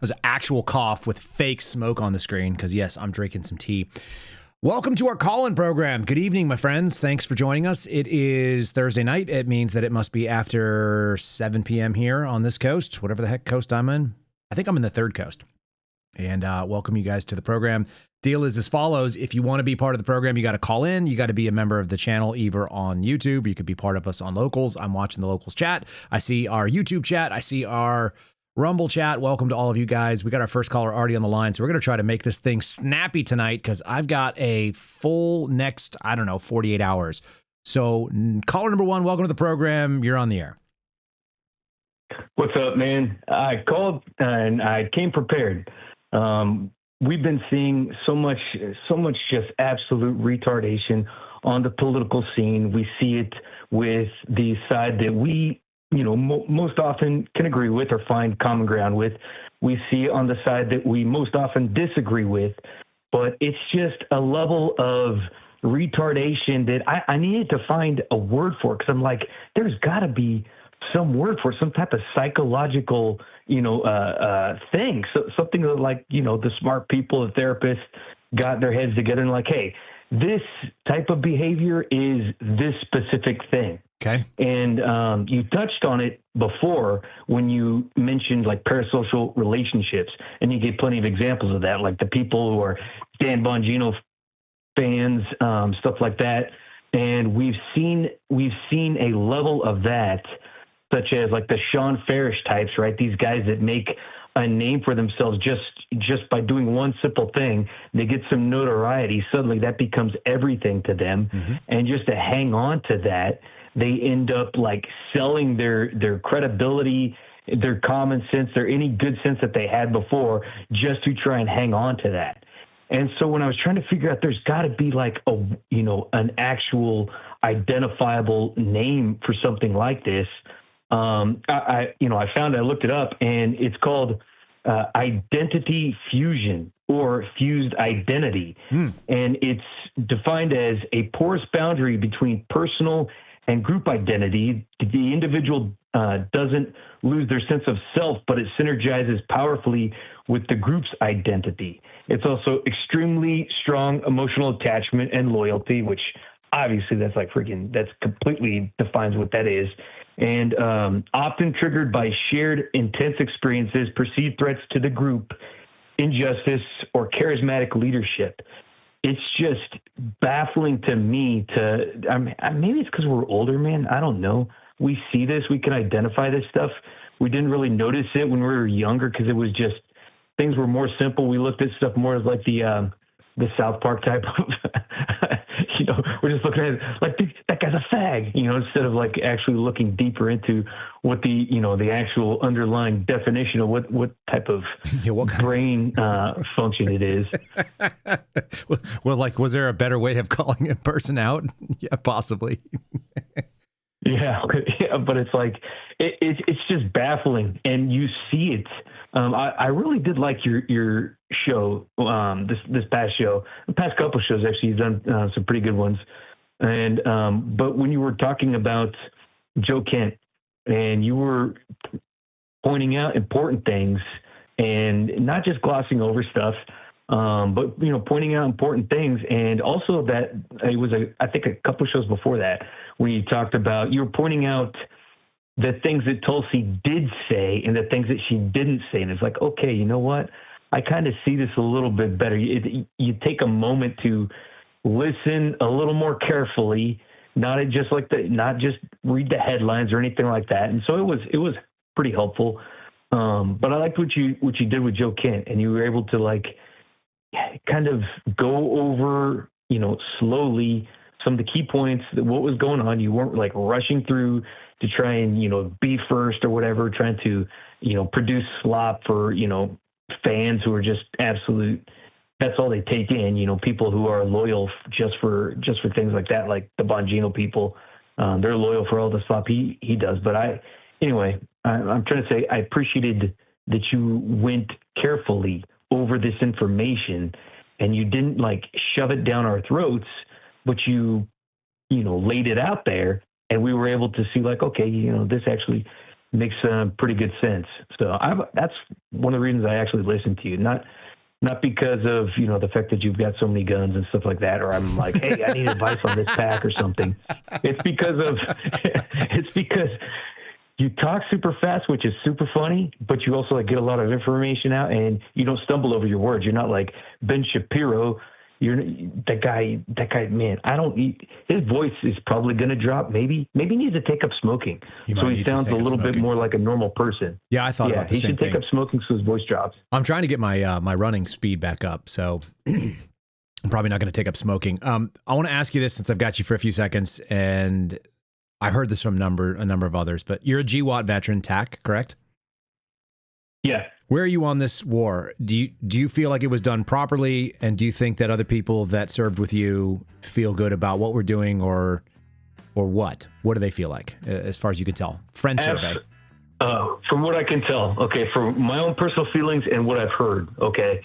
There's an actual cough with fake smoke on the screen because, yes, I'm drinking some tea. Welcome to our call-in program. Good evening, my friends. Thanks for joining us. It is Thursday night. It means that it must be after 7 p.m. here on this coast, whatever the heck coast I'm in. I think I'm in the third coast. And welcome you guys to the program. Deal is as follows. If you want to be part of the program, you got to call in. You got to be a member of the channel, either on YouTube. You could be part of us on Locals. I'm watching the Locals chat. I see our YouTube chat. I see our Rumble chat. Welcome to all of you guys. We got our first caller already on the line. So we're going to try to make this thing snappy tonight because I've got a full next, 48 hours. So caller number one, welcome to the program. You're on the air. What's up, man? I called and I came prepared. We've been seeing so much just absolute retardation on the political scene. We see it with the side that we, most often can agree with or find common ground with. We see it on the side that we most often disagree with, but it's just a level of retardation that I needed to find a word for, because I'm like, there's got to be some word for some type of psychological, thing. So something like, the smart people, the therapists got their heads together and like, hey, this type of behavior is this specific thing. Okay. And you touched on it before when you mentioned like parasocial relationships, and you gave plenty of examples of that, like the people who are Dan Bongino fans, stuff like that. And we've seen a level of that, such as like the Sean Farish types, right? These guys that make a name for themselves just by doing one simple thing. They get some notoriety. Suddenly that becomes everything to them. Mm-hmm. And just to hang on to that, they end up like selling their credibility, their common sense, their any good sense that they had before, just to try and hang on to that. And so when I was trying to figure out, there's got to be like an actual identifiable name for something like this. I looked it up, and it's called identity fusion or fused identity. And it's defined as a porous boundary between personal and group identity. The individual doesn't lose their sense of self, but it synergizes powerfully with the group's identity. It's also extremely strong emotional attachment and loyalty, which obviously that's completely defines what that is. And often triggered by shared intense experiences, perceived threats to the group, injustice, or charismatic leadership. It's just baffling to me maybe it's because we're older, man. I don't know. We see this, we can identify this stuff. We didn't really notice it when we were younger because it was just, things were more simple. We looked at stuff more as like the South Park type of, we're just looking at it like that guy's a fag, instead of like actually looking deeper into what the actual underlying definition of what type of brain function it is. Well, like, was there a better way of calling a person out? Yeah, possibly. Yeah, but it's like it's just baffling, and you see it. I really did like your show, this past show, the past couple shows actually. You've done some pretty good ones, and but when you were talking about Joe Kent, and you were pointing out important things, and not just glossing over stuff, but pointing out important things, and also that it was I think a couple shows before that when you talked about, you were pointing out the things that Tulsi did say and the things that she didn't say, and it's like, okay, you know what? I kind of see this a little bit better. You take a moment to listen a little more carefully, not just read the headlines or anything like that. And so it was pretty helpful. But I liked what you did with Joe Kent, and you were able to like kind of go over, slowly some of the key points, what was going on. You weren't like rushing through to try and, be first or whatever, trying to, produce slop for, fans who are just absolute, that's all they take in, people who are loyal just for things like that, like the Bongino people. They're loyal for all the slop he does. But I'm trying to say, I appreciated that you went carefully over this information, and you didn't like shove it down our throats, but you laid it out there, and we were able to see like, okay, this actually makes pretty good sense. So that's one of the reasons I actually listen to you. Not because of, the fact that you've got so many guns and stuff like that, or I'm like, hey, I need advice on this pack or something. It's because you talk super fast, which is super funny, but you also get a lot of information out, and you don't stumble over your words. You're not like Ben Shapiro. You're that guy, man. His voice is probably going to drop. Maybe he needs to take up smoking. So he sounds a little bit more like a normal person. Yeah, I thought about the same thing. He should take up smoking so his voice drops. I'm trying to get my my running speed back up, so I'm probably not going to take up smoking. I want to ask you this since I've got you for a few seconds, and I heard this from a number of others, but you're a GWAT veteran, TAC, correct? Yeah. Where are you on this war? Do you feel like it was done properly, and do you think that other people that served with you feel good about what we're doing, or what? What do they feel like, as far as you can tell? Friend survey. From what I can tell, okay, from my own personal feelings and what I've heard, okay,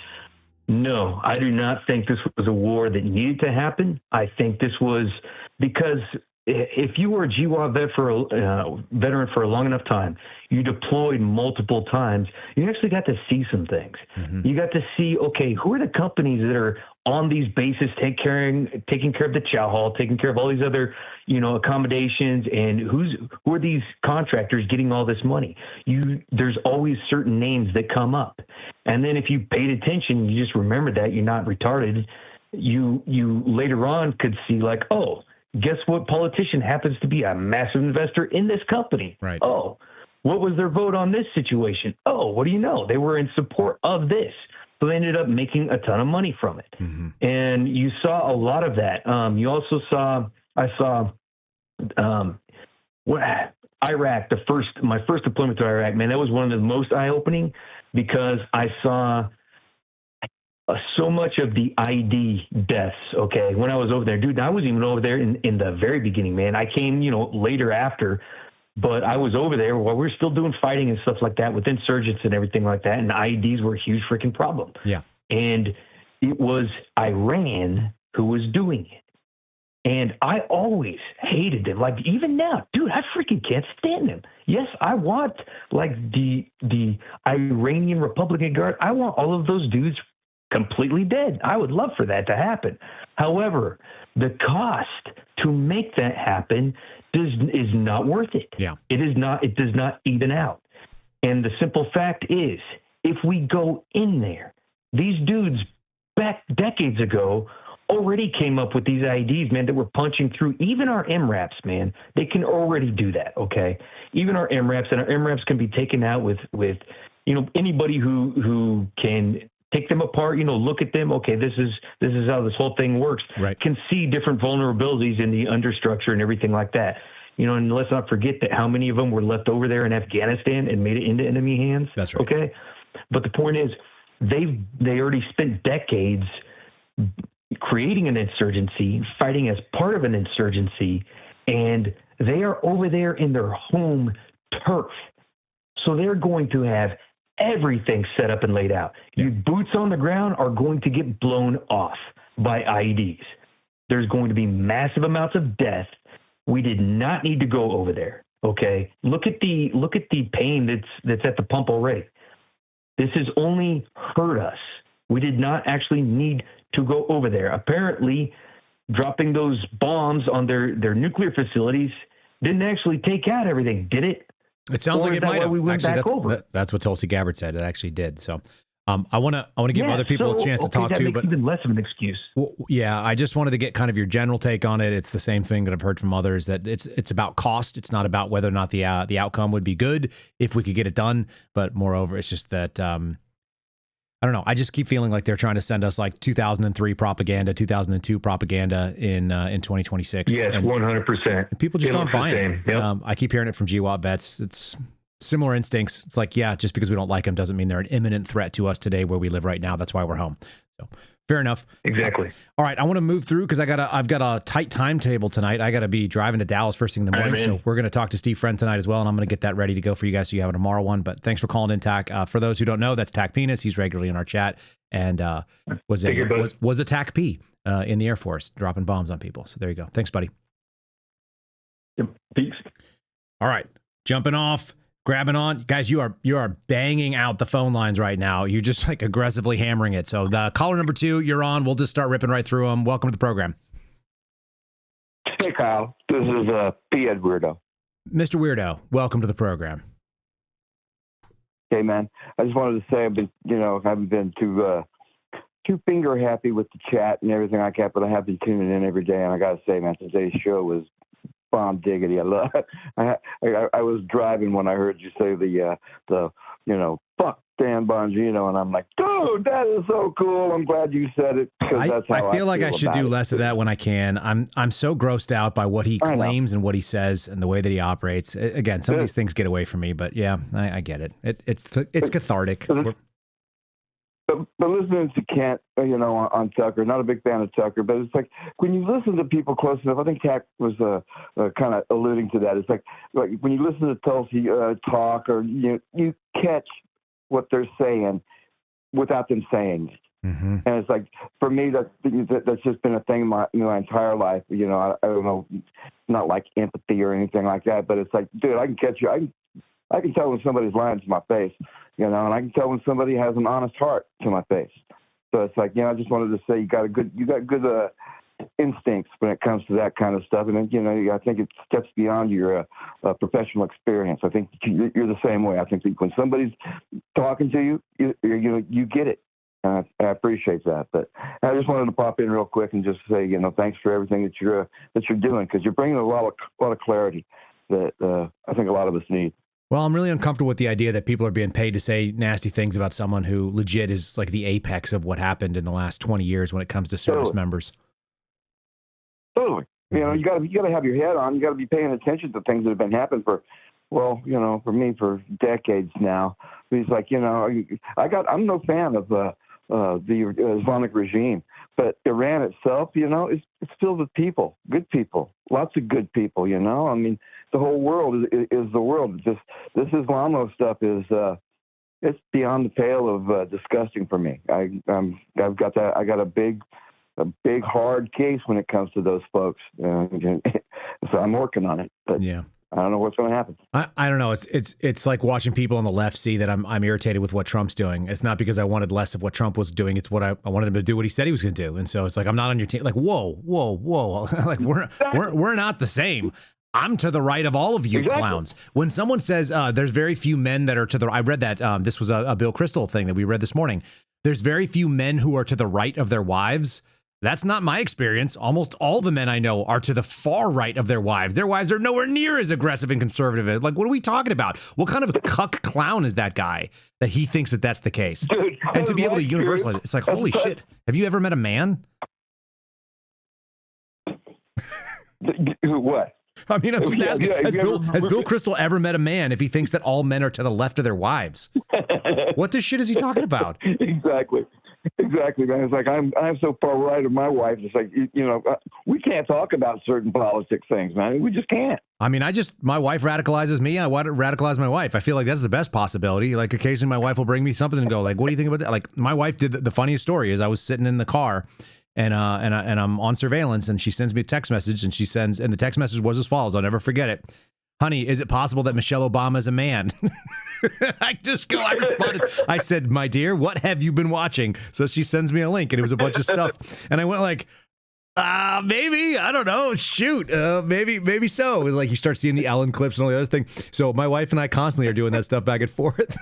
no, I do not think this was a war that needed to happen. I think this was because if you were a GWAT veteran for a long enough time, you deployed multiple times, you actually got to see some things. Mm-hmm. You got to see, okay, who are the companies that are on these bases taking care of the chow hall, taking care of all these other, accommodations, and who are these contractors getting all this money? There's always certain names that come up. And then if you paid attention, you just remember that, you're not retarded. You later on could see like, oh, guess what politician happens to be a massive investor in this company? Right. Oh, what was their vote on this situation? Oh, what do you know? They were in support of this. So they ended up making a ton of money from it. Mm-hmm. And you saw a lot of that. You also saw, Iraq, my first deployment to Iraq, man, that was one of the most eye-opening because I saw so much of the ID deaths, okay, when I was over there. Dude, I wasn't even over there in the very beginning, man. I came, later after, but I was over there while we were still doing fighting and stuff like that with insurgents and everything like that, and IEDs were a huge freaking problem. Yeah. And it was Iran who was doing it. And I always hated them. Like, even now, dude, I freaking can't stand them. Yes, I want, the Iranian Republican Guard, I want all of those dudes completely dead. I would love for that to happen. However, the cost to make that happen is not worth it. Yeah. It does not even out. And the simple fact is, if we go in there, these dudes back decades ago already came up with these IEDs, man, that were punching through even our MRAPs, man. They can already do that, okay? Even our MRAPs, and our MRAPs can be taken out with anybody who can take them apart, look at them. Okay, this is how this whole thing works. Right. Can see different vulnerabilities in the understructure and everything like that. And let's not forget that how many of them were left over there in Afghanistan and made it into enemy hands. That's right. Okay. But the point is, they already spent decades creating an insurgency, fighting as part of an insurgency, and they are over there in their home turf. So they're going to have everything set up and laid out. Yeah. You boots on the ground are going to get blown off by IEDs. There's going to be massive amounts of death. We did not need to go over there. Okay. Look at the pain that's at the pump already. This has only hurt us. We did not actually need to go over there. Apparently, dropping those bombs on their nuclear facilities didn't actually take out everything, did it? It sounds like it might have. Actually, that's what Tulsi Gabbard said. It actually did. So I want to give other people a chance to talk to, but even less of an excuse. Well, yeah, I just wanted to get kind of your general take on it. It's the same thing that I've heard from others, that it's about cost. It's not about whether or not the outcome would be good if we could get it done, but moreover, it's just that I don't know. I just keep feeling like they're trying to send us like 2003 propaganda, 2002 propaganda in 2026. Yes, 100%. People just aren't buying it. Yep. I keep hearing it from GWAT vets. It's similar instincts. It's like, yeah, just because we don't like them doesn't mean they're an imminent threat to us today where we live right now. That's why we're home. So fair enough. Exactly. All right. I want to move through because I've got a tight timetable tonight. I got to be driving to Dallas first thing in the morning. So we're going to talk to Steve Friend tonight as well. And I'm going to get that ready to go for you guys so you have a tomorrow one. But thanks for calling in, Tac. For those who don't know, that's Tac Penis. He's regularly in our chat and was a Tac P in the Air Force, dropping bombs on people. So there you go. Thanks, buddy. Yep. Peace. All right. Jumping off. grabbing on. Guys, you are banging out the phone lines right now. You're just like aggressively hammering it. So the caller number 2, you're on. We'll just start ripping right through them. Welcome to the program. Hey, Kyle. This is P.Ed Weirdo. Mr. Weirdo, welcome to the program. Hey, man. I just wanted to say haven't been too finger happy with the chat and everything like that, but I have been tuning in every day, and I got to say, man, today's show was bomb diggity. I love it. I was driving when I heard you say the fuck Dan Bongino, and I'm like, dude, that is so cool. I'm glad you said it, because that's how I feel like I should do less of that when I can. I'm so grossed out by what he claims and what he says and the way that he operates. Again, some of these things get away from me, but yeah, I get it. It's cathartic. But listening to Kent, on Tucker, not a big fan of Tucker, but it's like when you listen to people close enough, I think Kat was kind of alluding to that. It's like when you listen to Tulsi talk, or you catch what they're saying without them saying it. Mm-hmm. And it's like, for me, that's just been a thing my entire life. I don't know, not like empathy or anything like that, but it's like, dude, I can catch you. I can tell when somebody's lying to my face, and I can tell when somebody has an honest heart to my face. So it's like, I just wanted to say you got good instincts when it comes to that kind of stuff. And then, I think it steps beyond your professional experience. I think you're the same way. I think that when somebody's talking to you, you get it. I appreciate that. But I just wanted to pop in real quick and just say, thanks for everything that you're doing, because you're bringing a lot of clarity that I think a lot of us need. Well, I'm really uncomfortable with the idea that people are being paid to say nasty things about someone who legit is like the apex of what happened in the last 20 years when it comes to service members. Totally. You got to have your head on. You got to be paying attention to things that have been happening for me for decades now. He's like, I'm no fan of the Islamic regime, but Iran itself, it's filled with people, good people, lots of good people. I mean, the whole world is the world. This Islamo stuff is it's beyond the pale of disgusting for me. I've got that. I got a big hard case when it comes to those folks. So I'm working on it. But yeah, I don't know what's going to happen. I don't know. It's like watching people on the left see that I'm irritated with what Trump's doing. It's not because I wanted less of what Trump was doing. It's what I wanted him to do what he said he was going to do. And so it's like, I'm not on your team. Like, whoa. Like we're not the same. I'm to the right of all of you clowns. When someone says there's very few men that are to the right, I read that this was a Bill Kristol thing that we read this morning. There's very few men who are to the right of their wives. That's not my experience. Almost all the men I know are to the far right of their wives. Their wives are nowhere near as aggressive and conservative. Like, what are we talking about? What kind of a cuck clown is that guy that he thinks that that's the case? Dude, and to be able to universalize it, it's like, holy shit. Have you ever met a man? What? I mean, I'm just asking, has Bill Kristol ever met a man if he thinks that all men are to the left of their wives? What the shit is he talking about? Exactly, man. It's like I'm so far right of my wife. It's like, we can't talk about certain politics things, man. We just can't. I mean, my wife radicalizes me. I want to radicalize my wife. I feel like that's the best possibility. Like, occasionally my wife will bring me something and go like, what do you think about that? Like, my wife did the funniest story is I was sitting in the car and I'm on surveillance, and she sends me a text message, and the text message was as follows. I'll never forget it. Honey, is it possible that Michelle Obama is a man? I responded. I said, my dear, what have you been watching? So she sends me a link, and it was a bunch of stuff. And I went like, maybe, I don't know. Shoot. Maybe so. It was like you start seeing the Ellen clips and all the other thing. So my wife and I constantly are doing that stuff back and forth.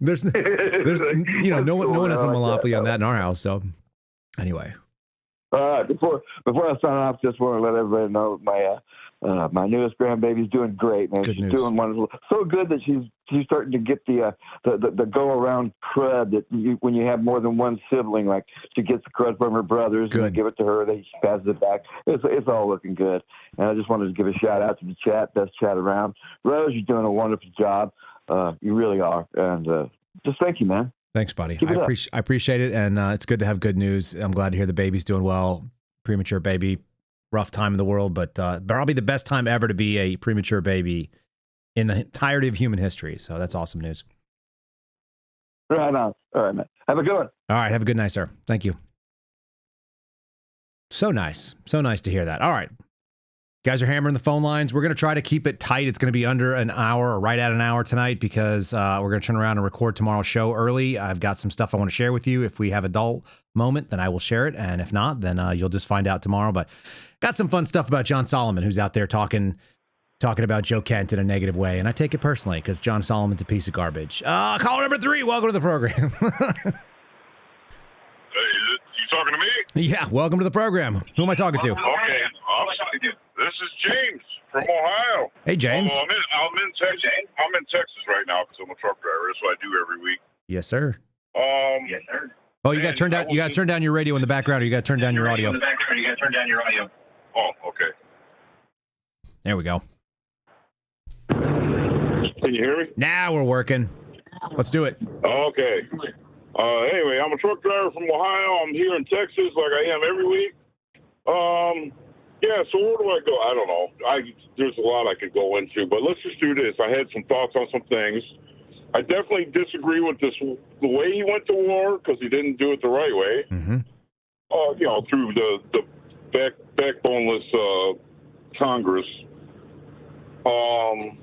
there's no one has a monopoly on that in our house. So anyway. Before I sign off, just want to let everybody know my newest grandbaby's doing great, man. She's doing wonderful. So good that she's starting to get the go around crud that when you have more than one sibling, like she gets the crud from her brothers and they give it to her, she passes it back. It's all looking good. And I just wanted to give a shout out to the chat, best chat around. Rose, you're doing a wonderful job. You really are. And just thank you, man. Thanks, buddy. I appreciate it, and it's good to have good news. I'm glad to hear the baby's doing well. Premature baby, rough time in the world, but probably the best time ever to be a premature baby in the entirety of human history. So that's awesome news. Right on. All right, man. Have a good one. All right. Have a good night, sir. Thank you. So nice. So nice to hear that. All right. guys are hammering the phone lines. We're going to try to keep it tight. It's going to be under an hour or right at an hour tonight because we're going to turn around and record tomorrow's show early. I've got some stuff I want to share with you. If we have a dull moment, then I will share it. And if not, then you'll just find out tomorrow. But got some fun stuff about John Solomon, who's out there talking about Joe Kent in a negative way. And I take it personally because John Solomon's a piece of garbage. Caller number 3, welcome to the program. You talking to me? Yeah, welcome to the program. Who am I talking to? Okay. This is James from Ohio. Hey, James. I'm in Texas. I'm in Texas right now because I'm a truck driver. That's what I do every week. Yes, sir. Yes, sir. Oh, you got to turn down. You got to turn down your radio in the background, or you got to turn down your audio. Oh, okay. There we go. Can you hear me? Now we're working. Let's do it. Okay. Anyway, I'm a truck driver from Ohio. I'm here in Texas like I am every week. Yeah, so where do I go? I don't know. There's a lot I could go into, but let's just do this. I had some thoughts on some things. I definitely disagree with the way he went to war because he didn't do it the right way. Mm-hmm. Through the backboneless Congress. So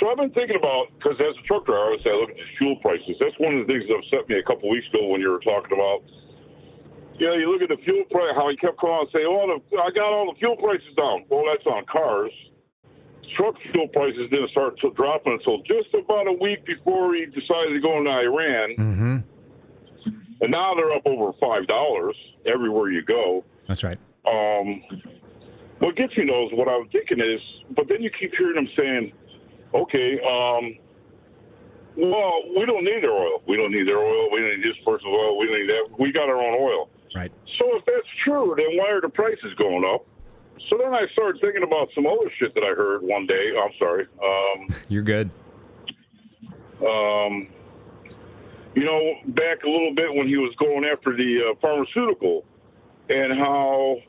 I've been thinking about, because as a truck driver, I would say I look at the fuel prices. That's one of the things that upset me a couple weeks ago when you were talking about, you look at the fuel price, how he kept calling and saying, I got all the fuel prices down. Well, that's on cars. Truck fuel prices didn't start dropping until just about a week before he decided to go into Iran. Mm-hmm. And now they're up over $5 everywhere you go. That's right. What gets me though is what I'm thinking is, but then you keep hearing them saying, okay, well, we don't need their oil. We don't need their oil. We don't need this person's oil. We don't need that. We got our own oil. Right. So if that's true, then why are the prices going up? So then I started thinking about some other shit that I heard one day. I'm sorry. You're good. Back a little bit when he was going after the pharmaceutical and how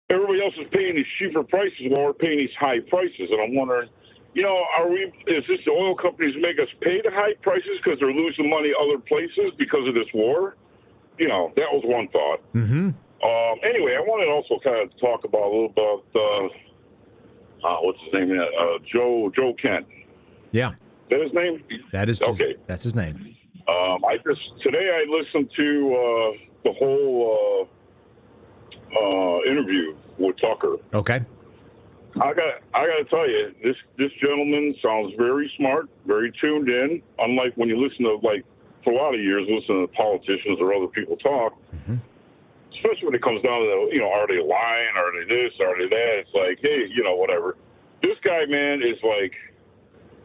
everybody else is paying these cheaper prices while we're paying these high prices. And I'm wondering, is this the oil companies make us pay the high prices because they're losing money other places because of this war? That was one thought. Mm-hmm. Anyway, I wanted to also kind of talk about a little about, what's his name? Joe Kent. Yeah. Is that his name? That is okay. That's his name. Today I listened to the whole interview with Tucker. Okay. I got to tell you, this gentleman sounds very smart, very tuned in. Unlike when you listen to, for a lot of years, listen to politicians or other people talk. Mm-hmm. Especially when it comes down to, are they lying? Are they this? Are they that? It's like, hey, whatever. This guy, man, is like,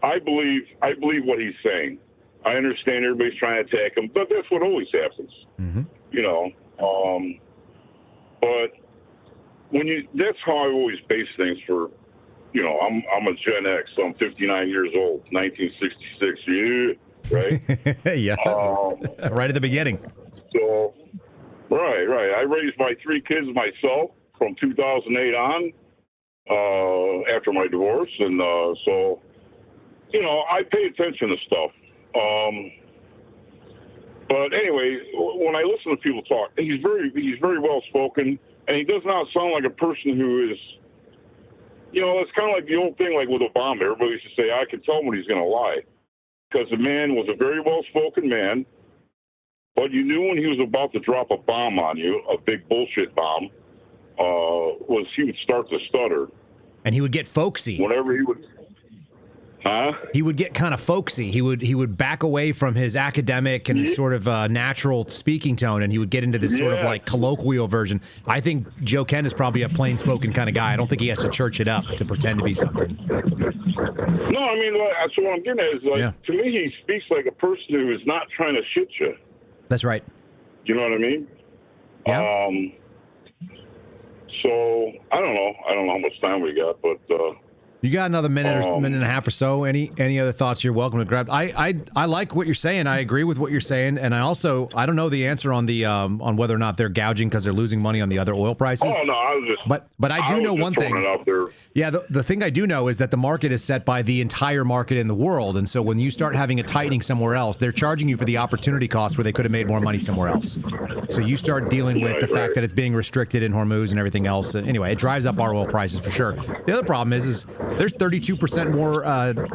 I believe what he's saying. I understand everybody's trying to attack him, but that's what always happens. Mm-hmm. But that's how I always base things for, I'm a Gen X, so I'm 59 years old, 1966, yeah, right? Yeah, right at the beginning. So, right. I raised my 3 kids myself from 2008 on, after my divorce, and so, I pay attention to stuff. But anyway, when I listen to people talk, he's very well spoken, and he does not sound like a person who is, it's kind of like the old thing, like with Obama. Everybody used to say, I can tell when he's going to lie, because the man was a very well spoken man, but you knew when he was about to drop a bomb on you, a big bullshit bomb, he would start to stutter, and he would get folksy whenever he would. Huh? He would get kind of folksy. He would back away from his academic and his sort of natural speaking tone, and he would get into this sort of like colloquial version. I think Joe Kent is probably a plain-spoken kind of guy. I don't think he has to church it up to pretend to be something. No, I mean, so what I'm getting at is, to me, he speaks like a person who is not trying to shit you. That's right. You know what I mean? Yeah. So, I don't know. I don't know how much time we got, but You got another minute and a half or so. Any other thoughts? You're welcome to grab. I like what you're saying. I agree with what you're saying, and I don't know the answer on the on whether or not they're gouging because they're losing money on the other oil prices. Oh no, I was just. But I do know one thing. It out there. Yeah, the thing I do know is that the market is set by the entire market in the world, and so when you start having a tightening somewhere else, they're charging you for the opportunity cost where they could have made more money somewhere else. So you start dealing with the fact that it's being restricted in Hormuz and everything else. Anyway, it drives up our oil prices for sure. The other problem is there's 32% more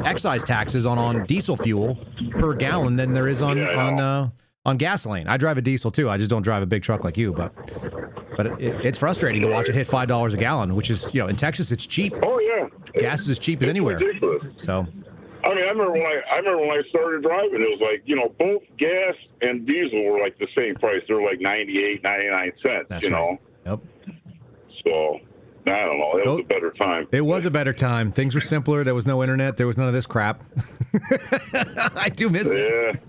excise taxes on diesel fuel per gallon than there is on gasoline. I drive a diesel too. I just don't drive a big truck like you, but it's frustrating to watch it hit $5 a gallon, which is, in Texas it's cheap. Oh yeah, gas is as cheap as anywhere. Ridiculous. So, I mean, I remember when I started driving, it was like, both gas and diesel were like the same price. They were like 98, 99 cents. That's right. Yep. So. I don't know. It was a better time. It was a better time. Things were simpler. There was no internet. There was none of this crap. I do miss it.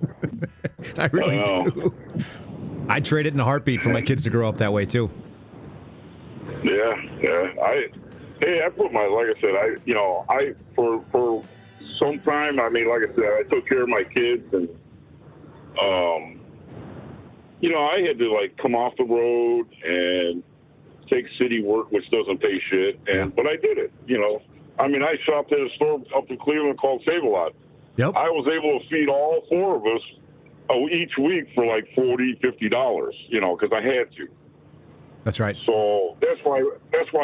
I really do. I'd trade it in a heartbeat for my kids to grow up that way too. Yeah. I put my, like I said, for some time, I mean, like I said, I took care of my kids and, I had to like come off the road and take city work, which doesn't pay shit, but I did it. I mean, I shopped at a store up in Cleveland called Save-A-Lot. Yep. I was able to feed all four of us each week for like $40, $50, because I had to. That's right. So that's why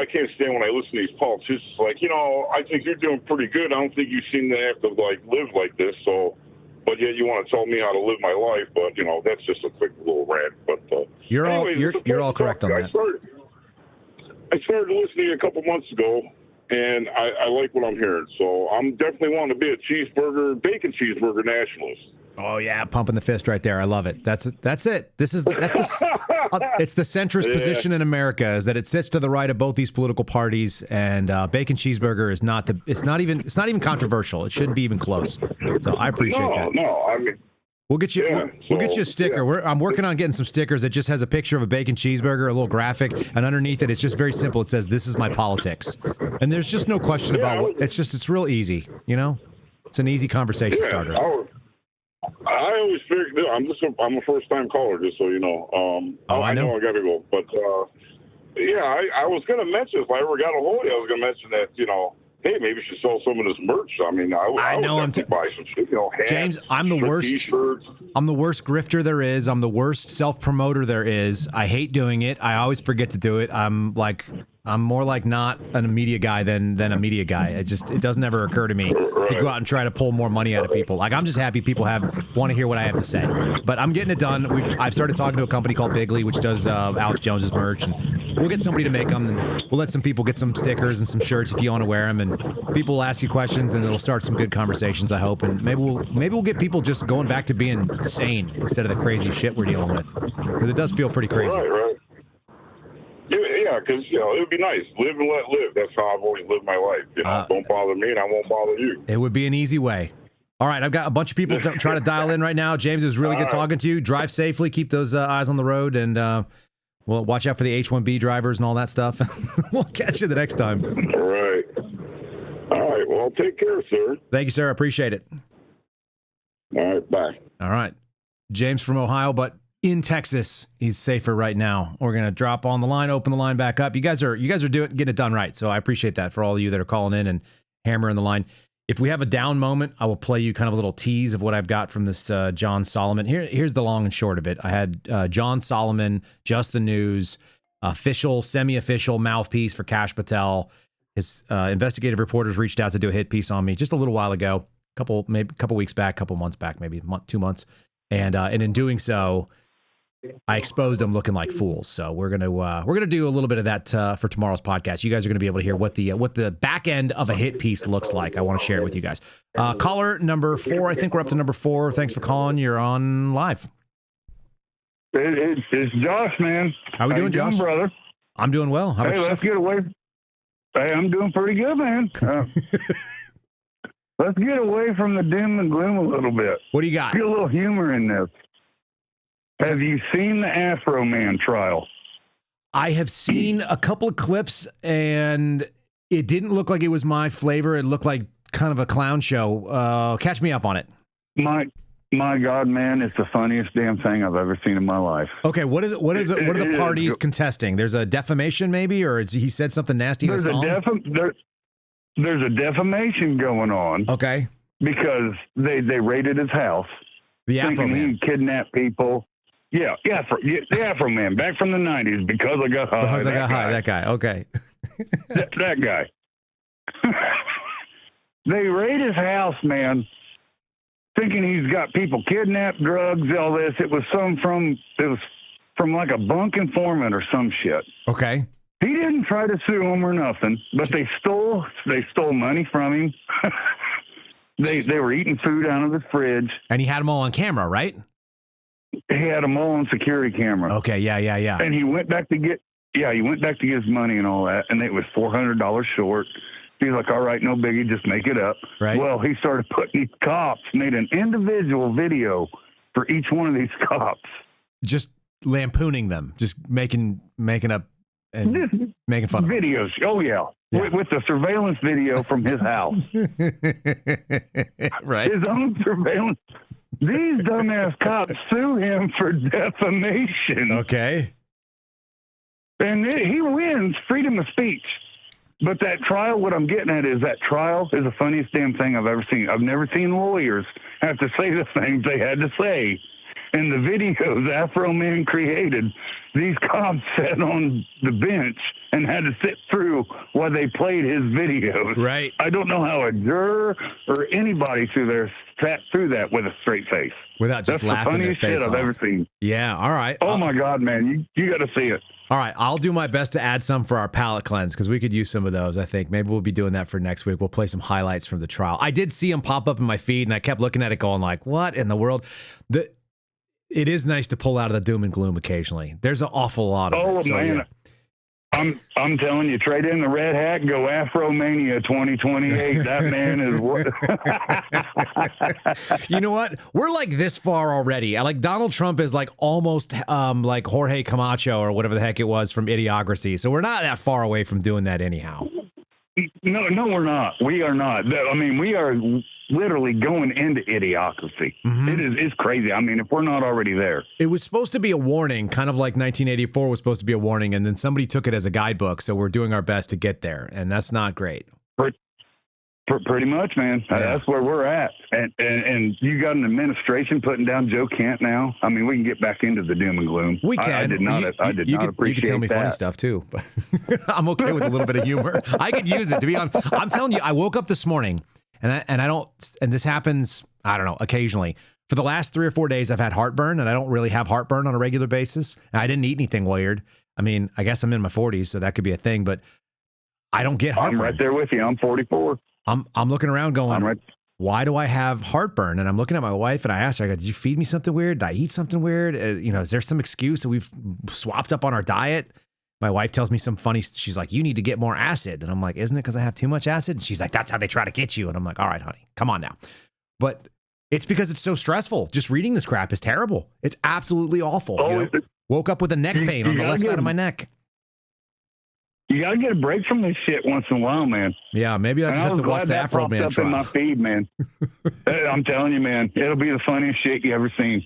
I can't stand when I listen to these politicians. Like, I think you're doing pretty good. I don't think you seem to have to like live like this. So, but yet you want to tell me how to live my life. But that's just a quick little rant. But you're all correct on that. I started listening a couple months ago, and I like what I'm hearing. So I'm definitely wanting to be a bacon cheeseburger nationalist. Oh yeah, pumping the fist right there. I love it. That's it. It's the centrist position in America is that it sits to the right of both these political parties, and bacon cheeseburger is not even controversial. It shouldn't be even close. So I appreciate that. No, I mean. We'll get you a sticker. Yeah. I'm working on getting some stickers that just has a picture of a bacon cheeseburger, a little graphic, and underneath it, it's just very simple. It says, "This is my politics," and there's just no question about what. It's real easy. It's an easy conversation starter. I always figured I'm a first time caller, just so you know. I know I got to go, but I was going to mention if I ever got a hold of you, I was going to mention that hey, maybe you should sell some of this merch. I mean, I know I'm buy some shit, hats, James, I'm the worst. T-shirts. I'm the worst grifter there is. I'm the worst self-promoter there is. I hate doing it. I always forget to do it. I'm more like not a media guy than a media guy. It doesn't ever occur to me to go out and try to pull more money out of people. Like, I'm just happy people want to hear what I have to say. But I'm getting it done. I've started talking to a company called Bigley, which does Alex Jones's merch, and we'll get somebody to make them, and we'll let some people get some stickers and some shirts if you want to wear them, and people will ask you questions, and it'll start some good conversations, I hope. And maybe we'll get people just going back to being sane instead of the crazy shit we're dealing with, because it does feel pretty crazy. Right. Yeah, because it would be nice. Live and let live. That's how I've always lived my life. Don't bother me, and I won't bother you. It would be an easy way. All right, I've got a bunch of people trying to dial in right now. James, it was really good talking to you. Drive safely, keep those eyes on the road, and well, watch out for the H-1B drivers and all that stuff. We'll catch you the next time. All right. Well, take care, sir. Thank you, sir. I appreciate it. All right, bye. All right, James from Ohio, but in Texas, he's safer right now. We're gonna drop on the line, open the line back up. You guys are getting it done right. So I appreciate that for all of you that are calling in and hammering the line. If we have a down moment, I will play you kind of a little tease of what I've got from this John Solomon. Here's the long and short of it. I had John Solomon, Just the News, official, semi-official mouthpiece for Kash Patel. His investigative reporters reached out to do a hit piece on me just a little while ago, couple weeks back, couple months back, maybe 2 months, and in doing so, I exposed them looking like fools. So we're gonna do a little bit of that for tomorrow's podcast. You guys are gonna be able to hear what the back end of a hit piece looks like. I want to share it with you guys. Caller number 4. I think we're up to number 4. Thanks for calling. You're on live. It's Josh, man. How we doing, Josh? Brother? I'm doing well. How about yourself? Let's get away. Hey, I'm doing pretty good, man. Let's get away from the doom and gloom a little bit. What do you got? Get a little humor in this. Have you seen the Afro Man trial? I have seen a couple of clips, and It didn't look like it was my flavor. It looked like kind of a clown show. Catch me up on it. My God, man, it's the funniest damn thing I've ever seen in my life. Okay, what are the parties contesting? There's a defamation, maybe, or he said something nasty in a song? There's a defamation going on. Okay, because they raided his house, the Afro thinking Man. he kidnapped people. Yeah, the Afro Man, back from the 90s. Because I got high. Because I got high. That guy. Okay, that guy. They raid his house, man, thinking he's got people kidnapped, drugs, all this. It was from like a bunk informant or some shit. Okay. He didn't try to sue him or nothing, but they stole money from him. They were eating food out of his fridge. And he had them all on camera, right? He had them all on security camera. Okay, yeah. And he went back to get his money and all that, and it was $400 short. He's like, all right, no biggie, just make it up. Right. Well, he started putting these cops, made an individual video for each one of these cops. Just lampooning them, just making up and making fun of them. Videos. Oh, yeah. With the surveillance video from his house. Right. His own surveillance. These dumbass cops sue him for defamation. Okay. And he wins freedom of speech. But that trial, what I'm getting at is that trial is the funniest damn thing I've ever seen. I've never seen lawyers have to say the things they had to say. And the videos Afro Man created, these cops sat on the bench and had to sit through while they played his videos. Right. I don't know how a juror or anybody through there sat through that with a straight face. Without just laughing their face off. That's the funniest shit I've ever seen. Yeah, all right. Oh, my God, man. You got to see it. All right, I'll do my best to add some for our palate cleanse because we could use some of those, I think. Maybe we'll be doing that for next week. We'll play some highlights from the trial. I did see them pop up in my feed, and I kept looking at it going like, what in the world? It is nice to pull out of the doom and gloom occasionally. There's an awful lot of it. Oh, man. Yeah. I'm telling you, trade in the red hat, go Afro Mania 2028. That man is what. You know what? We're like this far already. Like Donald Trump is like almost like Jorge Camacho or whatever the heck it was from Idiocracy. So we're not that far away from doing that anyhow. No, we're not. We are not. I mean, we are literally going into idiocracy. Mm-hmm. It's crazy. I mean, if we're not already there. It was supposed to be a warning, kind of like 1984 was supposed to be a warning, and then somebody took it as a guidebook, so we're doing our best to get there, and that's not great. Pretty much, man. Yeah. That's where we're at. And you got an administration putting down Joe Kent now. I mean, we can get back into the doom and gloom. We can. I did not appreciate that. You can tell me funny stuff, too. I'm okay with a little bit of humor. I could use it, to be honest. I'm telling you, I woke up this morning, and this happens, I don't know, occasionally. For the last 3 or 4 days, I've had heartburn, and I don't really have heartburn on a regular basis. I didn't eat anything weird. I mean, I guess I'm in my 40s, so that could be a thing, but I don't get heartburn. I'm right there with you. I'm 44. I'm looking around going, why do I have heartburn? And I'm looking at my wife, and I asked her, I go, did you feed me something weird? Did I eat something weird? Is there some excuse that we've swapped up on our diet? My wife tells me some funny, she's like, you need to get more acid. And I'm like, isn't it because I have too much acid? And she's like, that's how they try to get you. And I'm like, all right, honey, come on now. But it's because it's so stressful. Just reading this crap is terrible. It's absolutely awful. Woke up with a neck pain on the left side of my neck. You got to get a break from this shit once in a while, man. Yeah, maybe I just have to watch the Afro Man trial. In my feed, man. I'm telling you, man, it'll be the funniest shit you ever seen.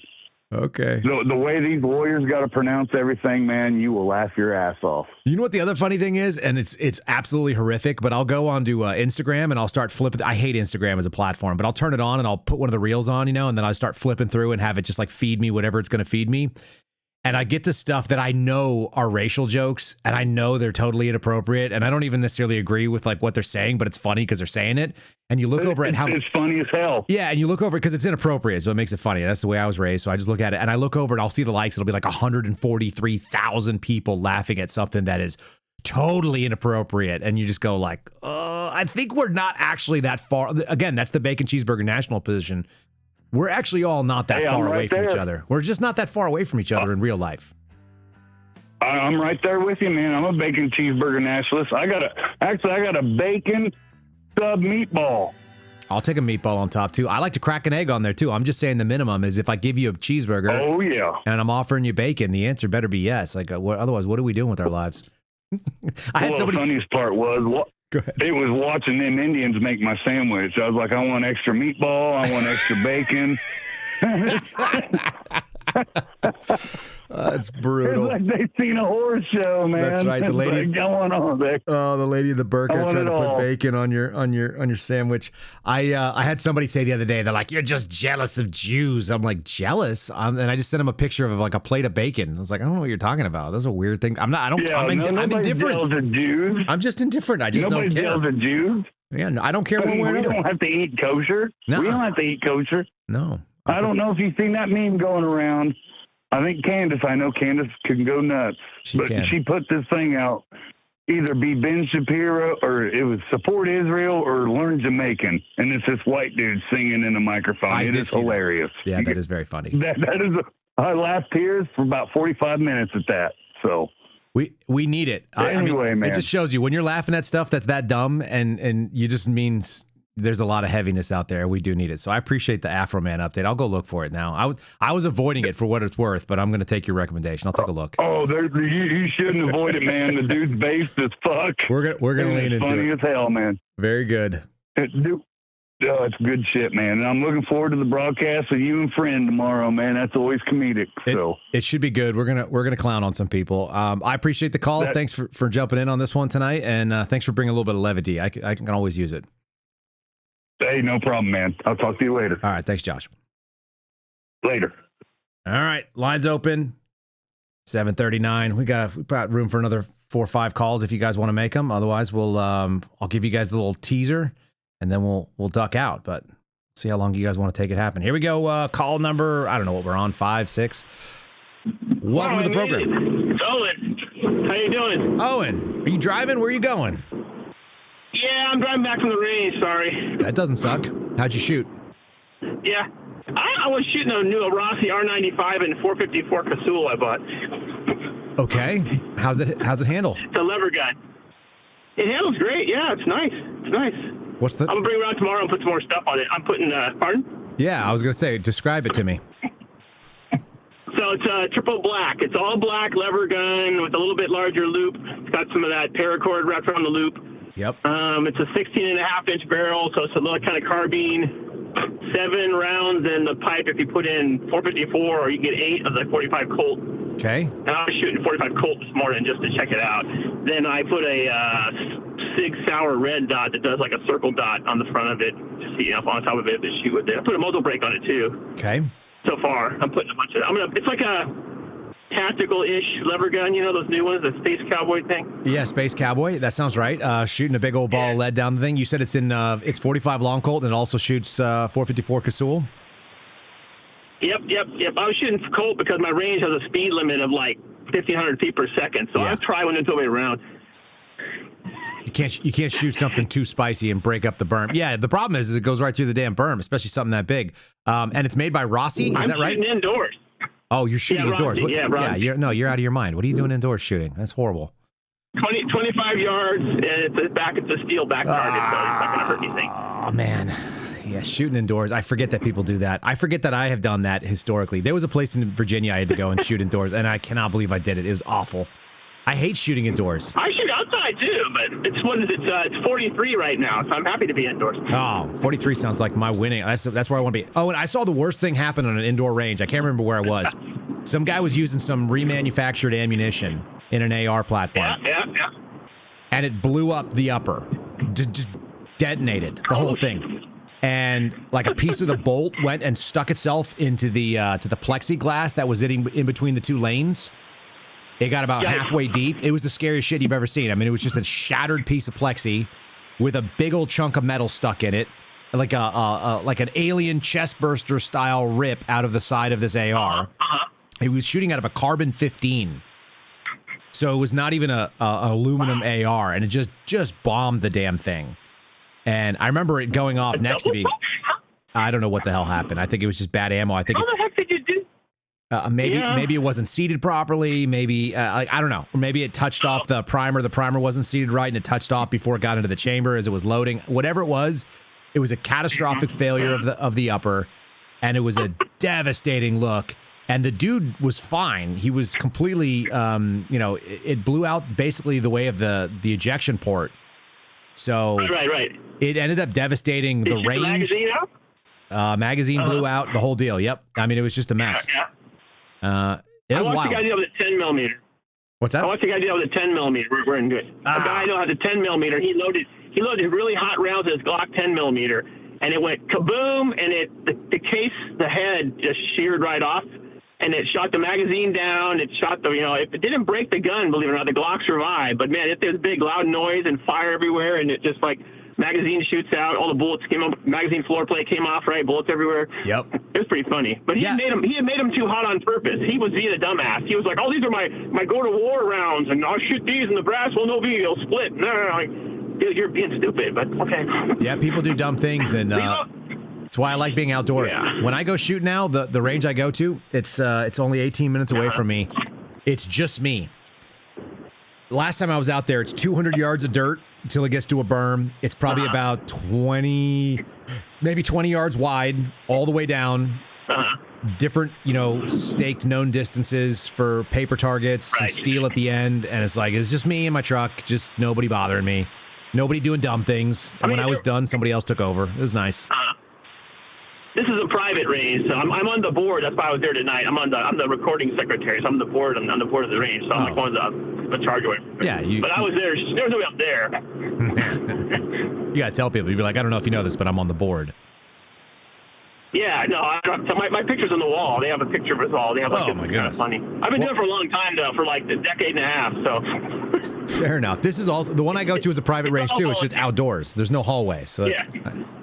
Okay. The way these lawyers got to pronounce everything, man, you will laugh your ass off. You know what the other funny thing is? And it's absolutely horrific, but I'll go onto Instagram and I'll start flipping. I hate Instagram as a platform, but I'll turn it on and I'll put one of the reels on, and then I start flipping through and have it just like feed me whatever it's going to feed me. And I get the stuff that I know are racial jokes, and I know they're totally inappropriate, and I don't even necessarily agree with like what they're saying, but it's funny because they're saying it. And you look over at how it's funny as hell. Yeah, and you look over it because it's inappropriate, so it makes it funny. That's the way I was raised. So I just look at it, and I look over and I'll see the likes. It'll be like 143,000 people laughing at something that is totally inappropriate, and you just go like, I think we're not actually that far. Again, that's the bacon cheeseburger national position. We're actually all not that far away from each other. We're just not that far away from each other in real life. I'm right there with you, man. I'm a bacon cheeseburger nationalist. I got a bacon sub meatball. I'll take a meatball on top too. I like to crack an egg on there too. I'm just saying the minimum is if I give you a cheeseburger. Oh yeah. And I'm offering you bacon, the answer better be yes. Like otherwise, what are we doing with our lives? The funniest part was Go ahead. It was watching them Indians make my sandwich. I was like, I want extra meatball. I want extra bacon. That's brutal. It's like they've seen a horror show, man. That's right. The lady going on there. Oh, the lady in the burqa trying to put all. bacon on your sandwich. I had somebody say the other day, they're like, "You're just jealous of Jews." I'm like, jealous? And I just sent him a picture of like a plate of bacon. I was like, I don't know what you're talking about. That's a weird thing. I'm indifferent. Jealous of Jews. I'm just indifferent. I just don't Nobody's care. jealous of Jews. Yeah, no, I don't care one way or We another. don't have to eat kosher. No. We don't have to eat kosher. No. I don't know if you've seen that meme going around. I know Candace can go nuts. She but can. she put this thing out, either be Ben Shapiro or it was support Israel or learn Jamaican. And it's this white dude singing in a microphone. It is hilarious. Yeah, that is very funny. That is, I laughed tears for about 45 minutes at that. So we need it. Anyway, man. It just shows you when you're laughing at stuff that's that dumb and you just means there's a lot of heaviness out there. We do need it. So I appreciate the Afro Man update. I'll go look for it now. I was avoiding it for what it's worth, but I'm going to take your recommendation. I'll take a look. Oh, you shouldn't avoid it, man. The dude's based as fuck. We're gonna lean into funny it. as hell, man. Very good. It's good shit, man. And I'm looking forward to the broadcast with you and Friend tomorrow, man. That's always comedic. It should be good. We're gonna clown on some people. I appreciate the call. Thanks for jumping in on this one tonight, and thanks for bringing a little bit of levity. I can always use it. Hey, no problem, man. I'll talk to you later. All right. Thanks, Josh. Later. All right. Lines open. 7:39. We got room for another 4 or 5 calls if you guys want to make them. Otherwise, I'll give you guys the little teaser, and then we'll duck out. But see how long you guys want to take it happen. Here we go. Call number, I don't know what we're on, 5, 6. Welcome to the program. It's Owen. How you doing? Owen, are you driving? Where are you going? Yeah, I'm driving back from the range. Sorry. That doesn't suck. How'd you shoot? Yeah, I was shooting a new Rossi R95 and 454 Casull I bought. Okay. How's it handle? It's a lever gun. It handles great. Yeah, it's nice. It's nice. What's the? I'm gonna bring it around tomorrow and put some more stuff on it. I'm putting. Pardon? Yeah, I was gonna say, describe it to me. So it's triple black. It's all black lever gun with a little bit larger loop. It's got some of that paracord wrapped around the loop. Yep. It's a 16.5-inch barrel, so it's a little kind of carbine. 7 rounds in the pipe if you put in 454, or you get 8 of the 45 Colt. Okay. And I was shooting 45 Colt this morning just to check it out. Then I put a Sig Sauer red dot that does like a circle dot on the front of it, to see up on top of it to shoot with it. I put a muzzle brake on it too. Okay. So far, I'm putting a bunch of. It's like a tactical-ish lever gun, you know, those new ones, the Space Cowboy thing. Yeah, Space Cowboy. That sounds right. Shooting a big old ball of lead down the thing. You said it's in it's 45 long Colt and it also shoots 454 Casull. Yep. I was shooting Colt because my range has a speed limit of like 1,500 feet per second, so I'll try one until way around. You can't shoot something too spicy and break up the berm. Yeah, the problem is it goes right through the damn berm, especially something that big. And it's made by Rossi. Is that right? I'm shooting indoors. Oh, you're shooting indoors. Rossi, You're out of your mind. What are you doing indoors shooting? That's horrible. 25 yards, and it's a steel back target, so it's not going to hurt anything. Oh, man. Yeah, shooting indoors. I forget that people do that. I forget that I have done that historically. There was a place in Virginia I had to go and shoot indoors, and I cannot believe I did it. It was awful. I hate shooting indoors. I shoot outside too, but it's 43 right now, so I'm happy to be indoors. Oh, 43 sounds like my winning. That's where I want to be. Oh, and I saw the worst thing happen on an indoor range. I can't remember where I was. Some guy was using some remanufactured ammunition in an AR platform. Yeah. And it blew up the upper. Just detonated the whole thing. And like a piece of the bolt went and stuck itself into the to the plexiglass that was in between the two lanes. It got about halfway deep. It was the scariest shit you've ever seen. I mean, it was just a shattered piece of plexi with a big old chunk of metal stuck in it, like like an alien chest burster style rip out of the side of this AR. It was shooting out of a carbon 15, so it was not even a aluminum AR, and it just bombed the damn thing. And I remember it going off next to me. I don't know what the hell happened. I think it was just bad ammo. I think. How the heck did you do? Maybe it wasn't seated properly. Maybe I don't know. Or maybe it touched off the primer. The primer wasn't seated right, and it touched off before it got into the chamber as it was loading. Whatever it was a catastrophic failure of the upper, and it was a devastating look. And the dude was fine. He was completely, it blew out basically the way of the ejection port. So Right. it ended up devastating the Did range. the magazine out? Magazine blew out, the whole deal. Yep. I mean, it was just a mess. Yeah. It was I watched wild. the guy deal with a 10 millimeter. What's that? I watched the guy deal with a 10 millimeter. We're in good. A guy I know has a 10 millimeter. He loaded really hot rounds in his Glock 10 millimeter, and it went kaboom, and the case, the head just sheared right off, and it shot the magazine down. It shot it didn't break the gun, believe it or not. The Glock survived, but man, there was big loud noise and fire everywhere, and it just like magazine shoots out, all the bullets came up, magazine floor plate came off, right? Bullets everywhere. Yep. It was pretty funny. But he had made him too hot on purpose. He was being a dumbass. He was like, oh, these are my go to war rounds, and I'll shoot these, and the brass will no be, it'll split. No. Like, dude, you're being stupid, but okay. Yeah, people do dumb things, and that's why I like being outdoors. Yeah. When I go shoot now, the range I go to, it's only 18 minutes away from me. It's just me. Last time I was out there, it's 200 yards of dirt until it gets to a berm. It's probably about 20 yards wide all the way down. Different, staked known distances for paper targets, some steel at the end. And it's like, it's just me and my truck, just nobody bothering me. Nobody doing dumb things. And when I was done, somebody else took over. It was nice. This is a private range, so I'm on the board. That's why I was there tonight. I'm the recording secretary, so I'm the board. I'm on the board of the range, so I'm like one of the charge away. Yeah, but I was there. There was nobody up there. You gotta tell people. You'd be like, I don't know if you know this, but I'm on the board. Yeah, no. So my picture's on the wall. They have a picture of us all. They have like my goodness. Funny. I've been doing it for a long time though, for like a decade and a half. So. Fair enough. This is also the one I go to is a private range too. It's just outdoors. There's no hallway, so it's,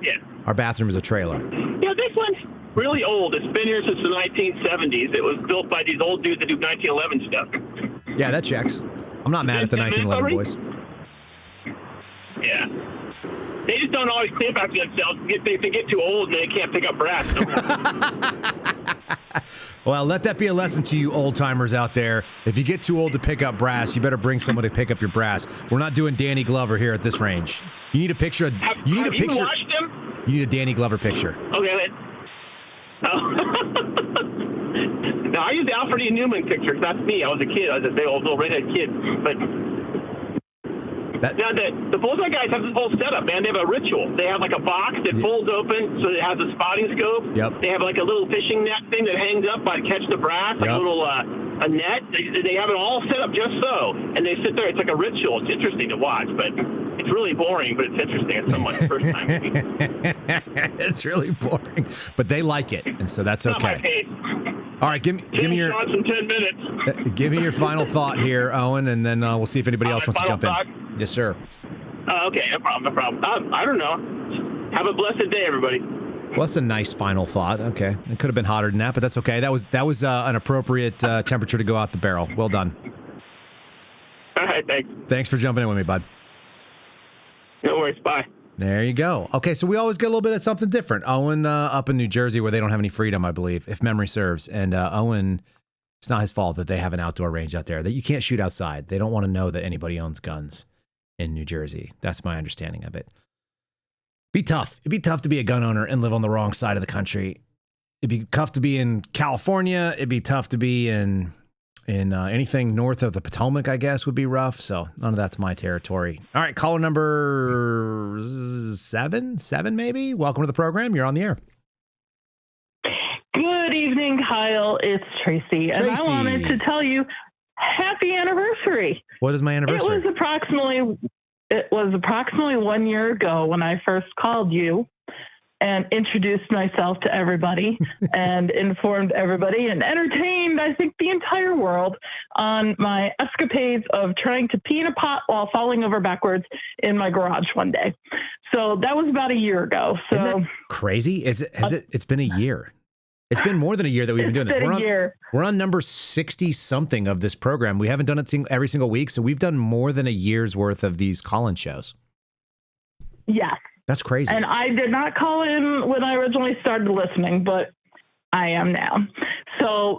yeah. Our bathroom is a trailer. Yeah, this one's really old. It's been here since the 1970s. It was built by these old dudes that do 1911 stuff. Yeah, that checks. I'm not mad at the 1911 boys. Yeah. They just don't always clean back themselves. They get too old and they can't pick up brass. Well, let that be a lesson to you old timers out there. If you get too old to pick up brass, you better bring someone to pick up your brass. We're not doing Danny Glover here at this range. You need a picture. Have you watched him? You need a Danny Glover picture. Okay. Oh. No, I use the Alfred E. Newman picture. That's me. I was a kid. I was a big old little redhead kid. But now the bullseye guys have this whole setup, man. They have a ritual. They have like a box that folds open, so it has a spotting scope. Yep. They have like a little fishing net thing that hangs up by catch the brass, like a little a net. They have it all set up just so, and they sit there. It's like a ritual. It's interesting to watch, but it's really boring. But it's interesting. It's someone's first time. It's really boring, but they like it, and so that's Not my okay. pace. All right, give me your shots in 10 minutes. give me your final thought here, Owen, and then we'll see if anybody else wants to jump in. Yes, sir. Okay, no problem. I don't know. Have a blessed day, everybody. Well, that's a nice final thought. Okay, it could have been hotter than that, but that's okay. That was an appropriate temperature to go out the barrel. Well done. All right, thanks. Thanks for jumping in with me, bud. No worries. Bye. There you go. Okay, so we always get a little bit of something different. Owen up in New Jersey where they don't have any freedom, I believe, if memory serves. And Owen, it's not his fault that they have an outdoor range out there that you can't shoot outside. They don't want to know that anybody owns guns in New Jersey. That's my understanding of it. Be tough. It'd be tough to be a gun owner and live on the wrong side of the country. It'd be tough to be in California. It'd be tough to be in anything north of the Potomac, I guess, would be rough. So none of that's my territory. All right, caller number seven maybe. Welcome to the program. You're on the air. Good evening, Kyle. It's Tracy. And I wanted to tell you, happy anniversary. What is my anniversary? It was approximately 1 year ago when I first called you and introduced myself to everybody and informed everybody and entertained, I think, the entire world on my escapades of trying to pee in a pot while falling over backwards in my garage one day. So that was about a year ago. So isn't that crazy? It's been a year. It's been more than a year that we've been doing this. We're on number 60 something of this program. We haven't done it every single week. So we've done more than a year's worth of these call-in shows. Yes. That's crazy. And I did not call in when I originally started listening, but I am now. So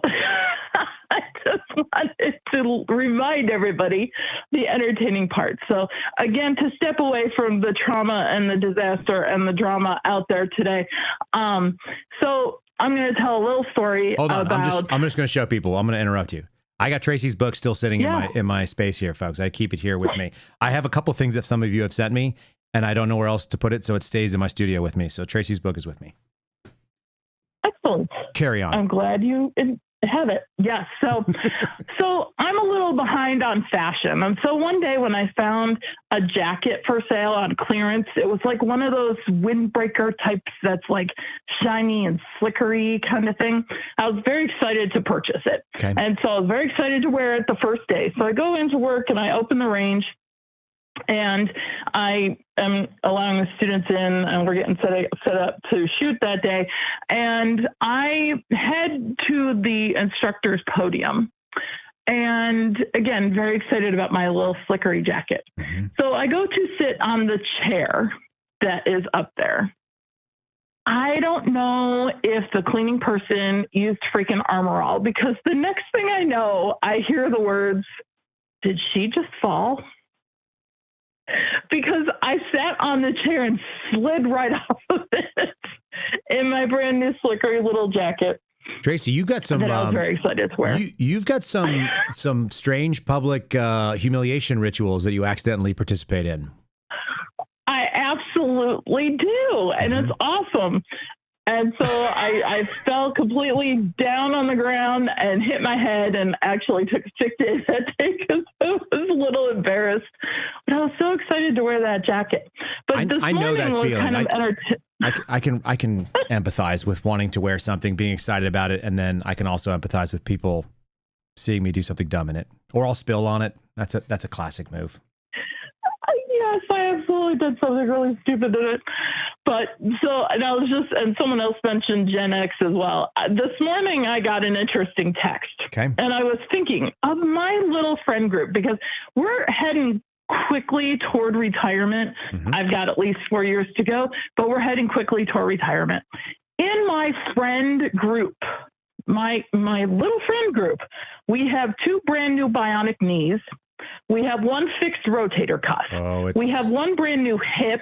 I just wanted to remind everybody the entertaining part. So again, to step away from the trauma and the disaster and the drama out there today. So I'm going to tell a little story. Hold on. I'm just going to show people. I'm going to interrupt you. I got Tracy's book still sitting in my space here, folks. I keep it here with me. I have a couple things that some of you have sent me, and I don't know where else to put it, so it stays in my studio with me. So Tracy's book is with me. Excellent. Carry on. I'm glad you have it. Yes. So, so I'm a little behind on fashion. And so one day when I found a jacket for sale on clearance, it was like one of those windbreaker types that's like shiny and slickery kind of thing. I was very excited to purchase it. Okay. And so I was very excited to wear it the first day. So I go into work and I open the range. And I am allowing the students in, and we're getting set up to shoot that day. And I head to the instructor's podium. And again, very excited about my little slickery jacket. Mm-hmm. So I go to sit on the chair that is up there. I don't know if the cleaning person used freaking Armor All, because the next thing I know, I hear the words, "Did she just fall?" Because I sat on the chair and slid right off of it in my brand new slickery little jacket. Tracy, you got some. That I was very excited to wear. You've got some strange public humiliation rituals that you accidentally participate in. I absolutely do, and it's awesome. And so I fell completely down on the ground and hit my head, and actually took sick days that day because I was a little embarrassed. But I was so excited to wear that jacket. But I this know that morning was feeling. kind of I can empathize with wanting to wear something, being excited about it, and then I can also empathize with people seeing me do something dumb in it, or I'll spill on it. That's a classic move. Yes, I absolutely did something really stupid in it. But so, and someone else mentioned Gen X as well. This morning I got an interesting text. Okay. And I was thinking of my little friend group, because we're heading quickly toward retirement. Mm-hmm. I've got at least 4 years to go, but we're heading quickly toward retirement. In my friend group, my little friend group, we have 2 brand new bionic knees. We have 1 fixed rotator cuff. We have 1 brand new hip.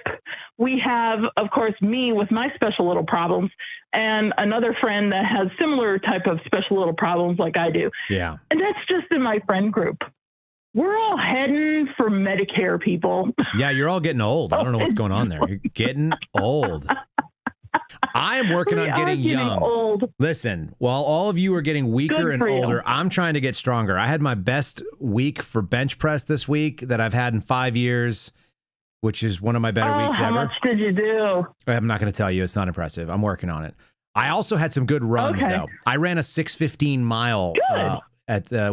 We have, of course, me with my special little problems, and another friend that has similar type of special little problems like I do. Yeah. And that's just in my friend group. We're all heading for Medicare, people. Yeah, you're all getting old. I don't know what's going on there. You're getting old. I am working on getting young. Old. Listen, while all of you are getting weaker and older, I'm trying to get stronger. I had my best week for bench press this week that I've had in 5 years, which is one of my better weeks ever. How much did you do? I'm not going to tell you. It's not impressive. I'm working on it. I also had some good runs, though. I ran a 6:15 mile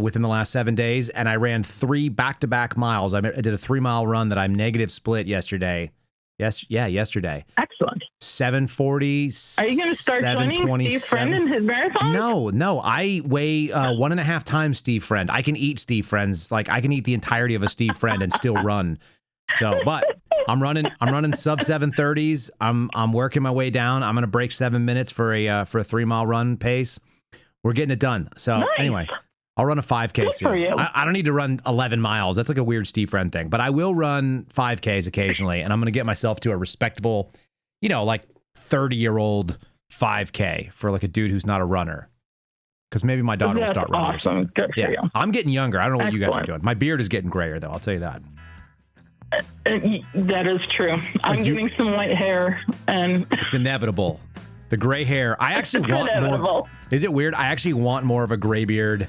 within the last 7 days, and I ran 3 back-to-back miles. I did a 3-mile run that I'm negative split yesterday. Yesterday. Excellent. 7:40. Are you going to start joining Steve Friend in his marathon? No. I weigh 1.5 times Steve Friend. I can eat Steve Friend's. Like, I can eat the entirety of a Steve Friend and still run. So, but I'm running sub 7:30s. I'm working my way down. I'm going to break 7 minutes for a 3-mile run pace. We're getting it done. So anyway, I'll run a 5K soon. I don't need to run 11 miles. That's like a weird Steve Friend thing. But I will run 5Ks occasionally, and I'm going to get myself to a respectable, like 30-year-old 5K for like a dude who's not a runner. Because maybe my daughter will start running. Awesome. Good for you. I'm getting younger. I don't know what you guys are doing. My beard is getting grayer, though. I'll tell you that. That is true. I'm getting some white hair, and it's inevitable. The gray hair. I actually want more. Is it weird? I actually want more of a gray beard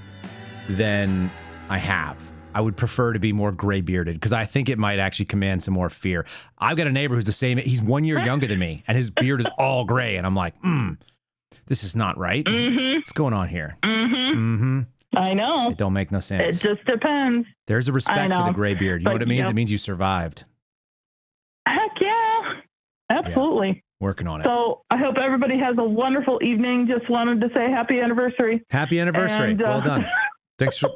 than I have. I would prefer to be more gray bearded because I think it might actually command some more fear. I've got a neighbor who's the same. He's 1 year younger than me, and his beard is all gray. And I'm like, this is not right. What's going on here? I know. It don't make no sense. It just depends. There's a respect for the gray beard. You know what it means? It means you survived. Heck yeah. Absolutely. Yeah. Working on it. So I hope everybody has a wonderful evening. Just wanted to say happy anniversary. Happy anniversary. And, well done. Thanks for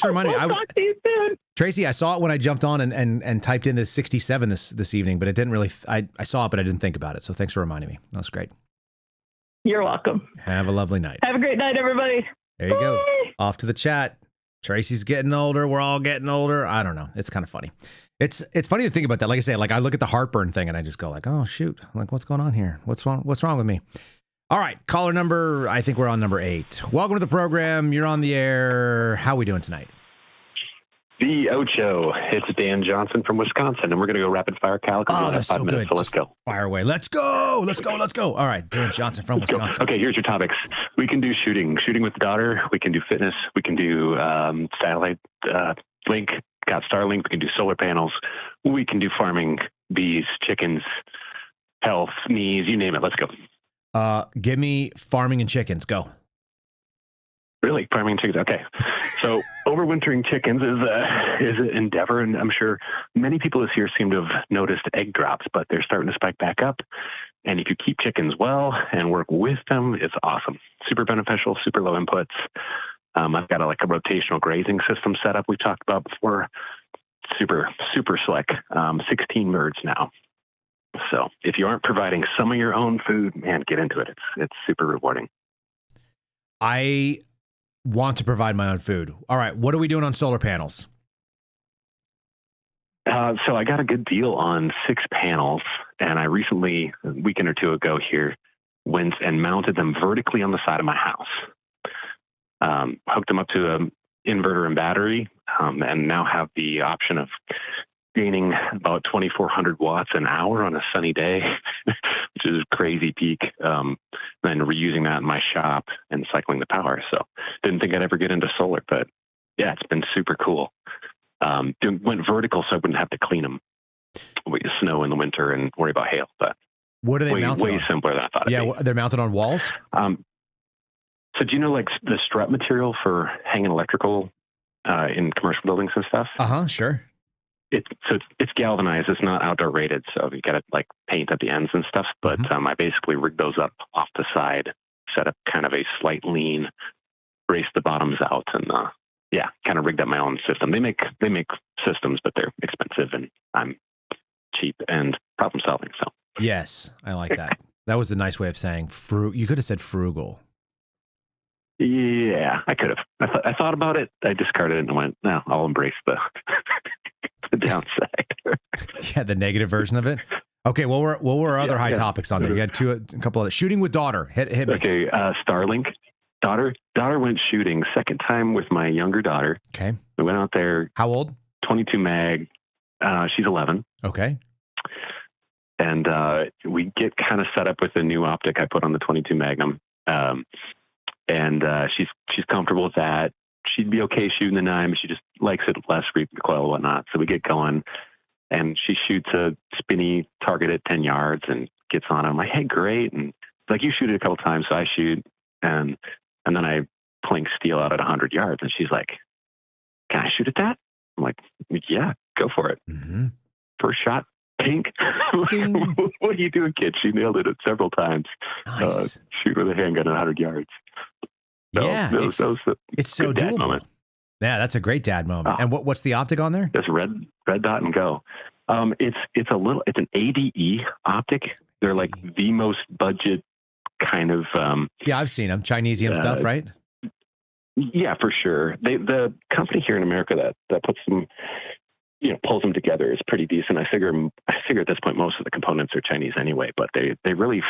reminding me. Talk to you soon. Tracy, I saw it when I jumped on and typed in the 67 this evening, but it didn't really, I saw it, but I didn't think about it. So thanks for reminding me. That was great. You're welcome. Have a lovely night. Have a great night, everybody. There you go. Off to the chat. Tracy's getting older. We're all getting older. I don't know. It's kind of funny. It's funny to think about that. Like I say, like I look at the heartburn thing and I just go like, oh shoot, like what's going on here? What's wrong with me? All right, caller number, I think we're on number 8. Welcome to the program. You're on the air. How are we doing tonight? The Ocho. It's Dan Johnson from Wisconsin, and we're going to go rapid fire, Cal. Oh, that's 5 so minutes, good. so let's go. Fire away. Let's go. Let's go. Let's go. All right. Dan Johnson from Wisconsin. Okay, here's your topics. We can do shooting with the daughter. We can do fitness. We can do satellite link. Got Starlink. We can do solar panels. We can do farming, bees, chickens, health, knees, you name it. Let's go. Give me farming and chickens. Go. Really? Farming chickens. Okay. So overwintering chickens is an endeavor, and I'm sure many people this year seem to have noticed egg drops, but they're starting to spike back up. And if you keep chickens well and work with them, it's awesome. Super beneficial, super low inputs. I've got a rotational grazing system set up we talked about before. Super, super slick. 16 birds now. So if you aren't providing some of your own food, man, get into it. It's super rewarding. I want to provide my own food. All right. What are we doing on solar panels? So I got a good deal on 6 panels, and I recently, a weekend or two ago here, went and mounted them vertically on the side of my house. Hooked them up to an inverter and battery, and now have the option of gaining about 2,400 watts an hour on a sunny day, which is a crazy peak. Then reusing that in my shop and cycling the power. So didn't think I'd ever get into solar, but yeah, it's been super cool. Went vertical so I wouldn't have to clean them with snow in the winter and worry about hail. But what are they mounted on? Way simpler than I thought it'd be. They're mounted on walls? So do you know the strut material for hanging electrical in commercial buildings and stuff? Sure. It's galvanized. It's not outdoor rated, so you got to paint at the ends and stuff. But I basically rigged those up off the side, set up kind of a slight lean, braced the bottoms out, and kind of rigged up my own system. They make systems, but they're expensive, and I'm cheap and problem solving. So yes, I like that. That was a nice way of saying you could have said frugal. Yeah, I could have. I thought about it. I discarded it and went, no, I'll embrace the downside. Yeah, the negative version of it. Okay, what were our other high topics on there? You had a couple of shooting with daughter. Hit me. Okay, Starlink. Daughter went shooting. Second time with my younger daughter. Okay. We went out there. How old? 22 mag. She's 11. Okay. And we get kind of set up with a new optic I put on the 22 Magnum. And she's comfortable with that. She'd be okay shooting the 9, but she just likes it less recoil and whatnot. So we get going, and she shoots a spinny target at 10 yards and gets on it. I'm like, hey, great. And you shoot it a couple times, so I shoot, and then I plink steel out at 100 yards, and she's like, can I shoot at that? I'm like, yeah, go for it. Mm-hmm. First shot, pink. What are you doing, kid? She nailed it several times. Nice. Shoot with a handgun at 100 yards. Yeah, it's so doable. Moment. Yeah, that's a great dad moment. And what's the optic on there? Just red dot and go. It's an ADE optic. They're like the most budget kind of. Yeah, I've seen them. Chinesium stuff, right? Yeah, for sure. The company here in America that puts them, pulls them together is pretty decent. I figure at this point most of the components are Chinese anyway, but they really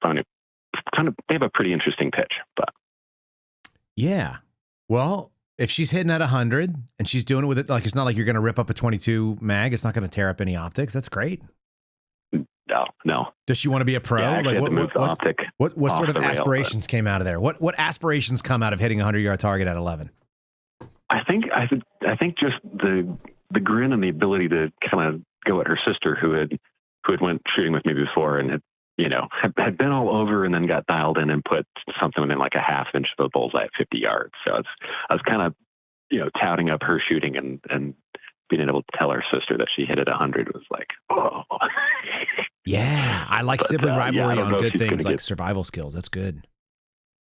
found it they have a pretty interesting pitch, but. Yeah. Well, if she's hitting at 100 and she's doing it with it, it's not like you're going to rip up a 22 mag. It's not going to tear up any optics. That's great. No. Does she want to be a pro? Yeah, what sort of aspirations came out of there? What aspirations come out of hitting a 100-yard target at 11? I think just the grin and the ability to kind of go at her sister who had went shooting with me before and had been all over and then got dialed in and put something within a half inch of a bullseye at 50 yards. So I was kind of, touting up her shooting and being able to tell her sister that she hit it 100 was like, oh. Yeah. I like sibling rivalry on good things like survival skills. That's good.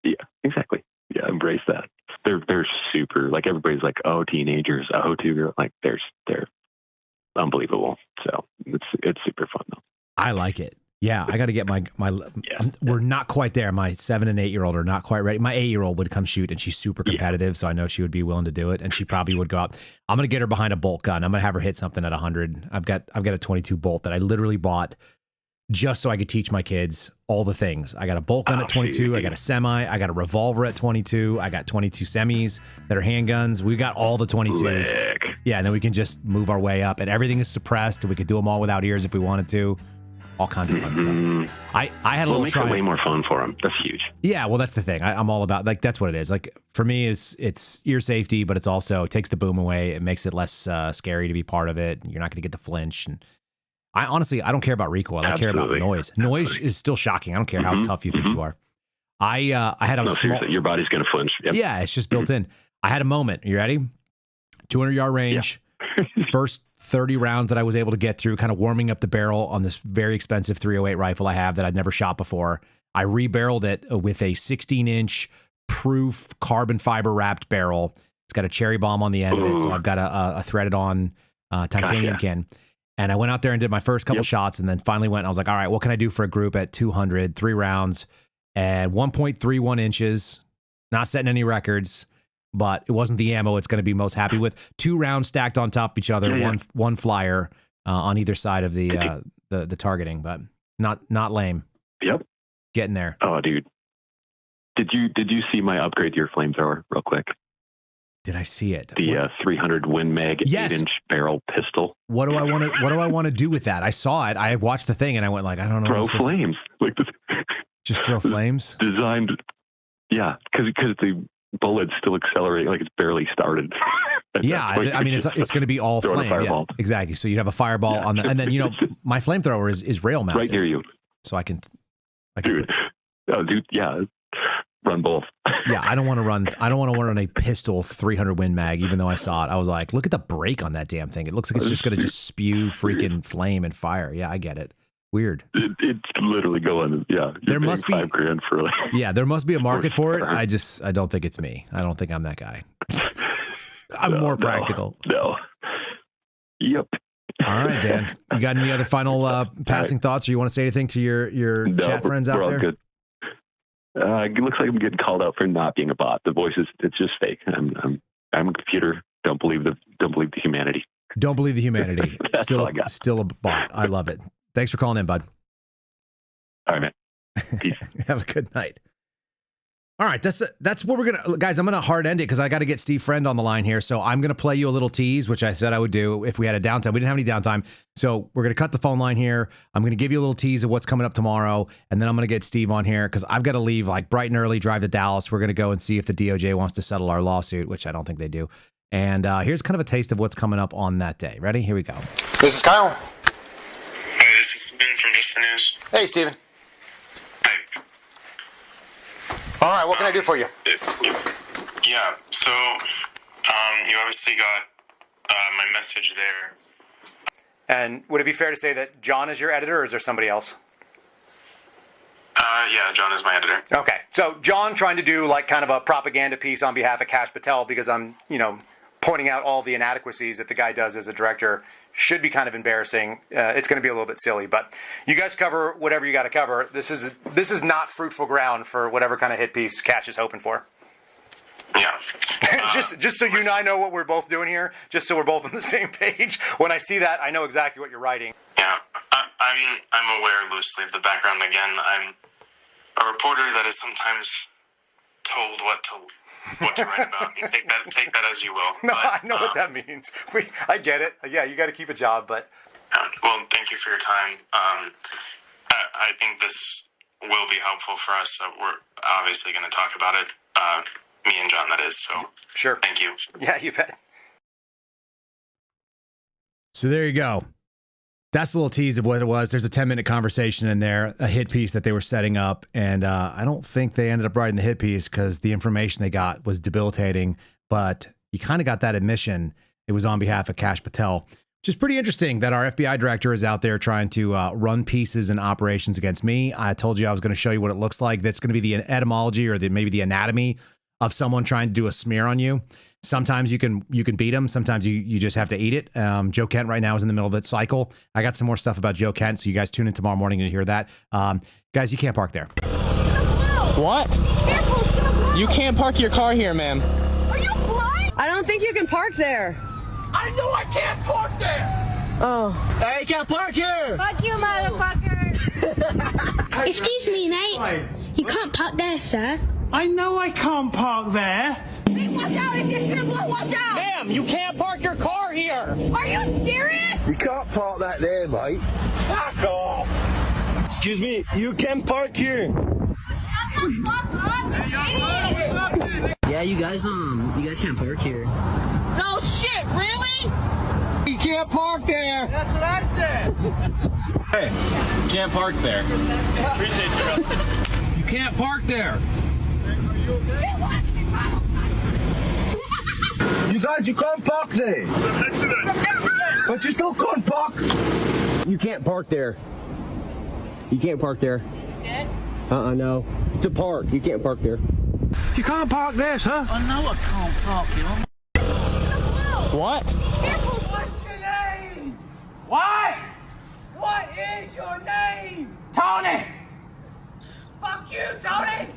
Yeah, exactly. Yeah. Embrace that. They're super, everybody's like, oh, teenagers, oh, 2-girl. They're unbelievable. So it's super fun though. I like it. Yeah, I got to get my we're not quite there. My 7 and 8-year-old are not quite ready. My 8-year-old would come shoot, and she's super competitive, so I know she would be willing to do it, and she probably would go out. I'm going to get her behind a bolt gun. I'm going to have her hit something at 100. I've got a 22 bolt that I literally bought just so I could teach my kids all the things. I got a bolt gun at 22. I got a semi. I got a revolver at 22. I got 22 semis that are handguns. We got all the 22s. Yeah, and then we can just move our way up, and everything is suppressed, and we could do them all without ears if we wanted to. All kinds of fun stuff. I had a little try. It makes it way more fun for them. That's huge. Yeah, well, that's the thing. I'm all about, like, that's what it is. Like, for me, it's ear safety, but it's also, it takes the boom away. It makes it less scary to be part of it. You're not going to get the flinch. And I honestly don't care about recoil. I care about noise. Noise is still shocking. I don't care how tough you think you are. I had a small... Your body's going to flinch. Yep. Yeah, it's just built in. I had a moment. You ready? 200-yard range. Yeah. First 30 rounds that I was able to get through, kind of warming up the barrel on this very expensive 308 rifle I have that I'd never shot before. I rebarreled it with a 16-inch proof carbon fiber wrapped barrel. It's got a cherry bomb on the end of it, so I've got a threaded on titanium kin. And I went out there and did my first couple shots, and then finally went and I was like, all right, what can I do for a group at 200, 3 rounds, and 1.31 inches, not setting any records, but it wasn't the ammo it's going to be most happy with. 2 rounds stacked on top of each other, one flyer on either side of the targeting, but not lame. Yep. Getting there. Oh, dude. Did you see my upgrade to your flamethrower real quick? Did I see it? The 300 Win Mag 8-inch barrel pistol. What do I want to do with that? I saw it. I watched the thing and I went like, I don't know. Throw flames. Like this. Just throw flames? Designed. Yeah, because the bullet's still accelerating, like it's barely started. Yeah, I mean, it's going to be all flame. Yeah, exactly. So you'd have a fireball on the, and then, my flamethrower is rail mounted. Right near you. So I can dude, yeah. Run both. Yeah, I don't want to run a pistol 300 Win Mag, even though I saw it. I was like, look at the brake on that damn thing. It looks like it's just going to just spew freaking flame and fire. Yeah, I get it. Weird. It's literally going, yeah. There must be $5,000 for like. Yeah, there must be a market for it. I don't think it's me. I don't think I'm that guy. I'm more practical. No. Yep. All right, Dan. You got any other final passing thoughts, or you want to say anything to your chat friends out there? Good. It looks like I'm getting called out for not being a bot. The voice it's just fake. I'm a computer. Don't believe the humanity. Don't believe the humanity. Still a bot. I love it. Thanks for calling in, bud. All right, man. Peace. Have a good night. All right, that's what we're gonna, guys. I'm gonna hard end it because I got to get Steve Friend on the line here. So I'm gonna play you a little tease, which I said I would do if we had a downtime. We didn't have any downtime, so we're gonna cut the phone line here. I'm gonna give you a little tease of what's coming up tomorrow, and then I'm gonna get Steve on here because I've got to leave like bright and early, drive to Dallas. We're gonna go and see if the DOJ wants to settle our lawsuit, which I don't think they do. And here's kind of a taste of what's coming up on that day. Ready? Here we go. This is Kyle. Hey, this is Ben from Just the News. Hey, Steven. Hey. All right, what can I do for you? Yeah, so you obviously got my message there. And would it be fair to say that John is your editor, or is there somebody else? Yeah, John is my editor. Okay, so John trying to do like kind of a propaganda piece on behalf of Kash Patel because I'm, pointing out all the inadequacies that the guy does as a director should be kind of embarrassing. It's going to be a little bit silly, but you guys cover whatever you got to cover. This is not fruitful ground for whatever kind of hit piece Kash is hoping for. Yeah. just so you and I know what we're both doing here, just so we're both on the same page. When I see that, I know exactly what you're writing. Yeah, I'm aware loosely of the background. Again, I'm a reporter that is sometimes told what to write about. And take that as you will. No, I know what that means. I get it. Yeah, you got to keep a job, but. Well, thank you for your time. I think this will be helpful for us. We're obviously going to talk about it. Me and John, that is. So sure. Thank you. Yeah, you bet. So there you go. That's a little tease of what it was. There's a 10-minute conversation in there, a hit piece that they were setting up. And I don't think they ended up writing the hit piece because the information they got was debilitating. But you kind of got that admission. It was on behalf of Kash Patel, which is pretty interesting that our FBI director is out there trying to run pieces and operations against me. I told you I was going to show you what it looks like. That's going to be the etymology or maybe the anatomy of someone trying to do a smear on you. Sometimes you can beat them. Sometimes you just have to eat it. Joe Kent right now is in the middle of that cycle. I got some more stuff about Joe Kent, so you guys tune in tomorrow morning to hear that. Guys, you can't park there. What? You can't park your car here, ma'am. Are you blind? I don't think you can park there. I know I can't park there! Oh. Hey, you can't park here! Fuck you, motherfucker! Excuse me, mate. You can't park there, sir. I know I can't park there. Hey, watch out! If you're gonna blow, watch out! Ma'am, you can't park your car here! here. Are you serious? You can't park that there, mate. Fuck off! Excuse me, you can park here. Yeah, you guys can't park here. No shit, really? You can't park there. That's what I said. Hey, you can't park there. Appreciate you, brother. You can't park there. You guys, you can't park there. But you still can't park. You can't park there. You can't park there. No. It's a park. You can't park there. You can't park there, sir. I know I can't park here. What? What's your name? What? What is your name? Tony! Fuck you, Tony!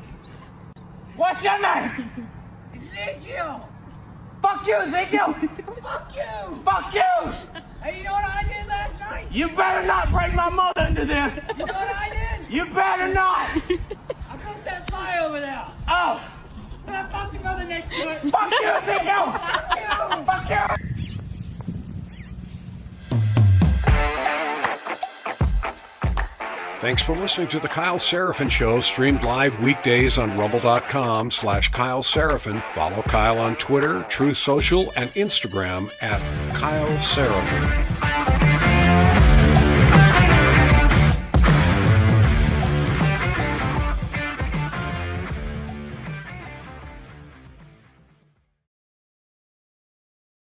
What's your name? Ezekiel! Fuck you, Ezekiel! Fuck you! Fuck you! Hey, you know what I did last night? You better not bring my mother into this! You know what I did? You better not! I broke that fire over there! Oh! And I fucked your mother next to it! Fuck you, Ezekiel! Fuck you! Fuck you! Thanks for listening to The Kyle Seraphin Show, streamed live weekdays on rumble.com/Kyle Seraphin. Follow Kyle on Twitter, Truth Social, and Instagram at Kyle Seraphin.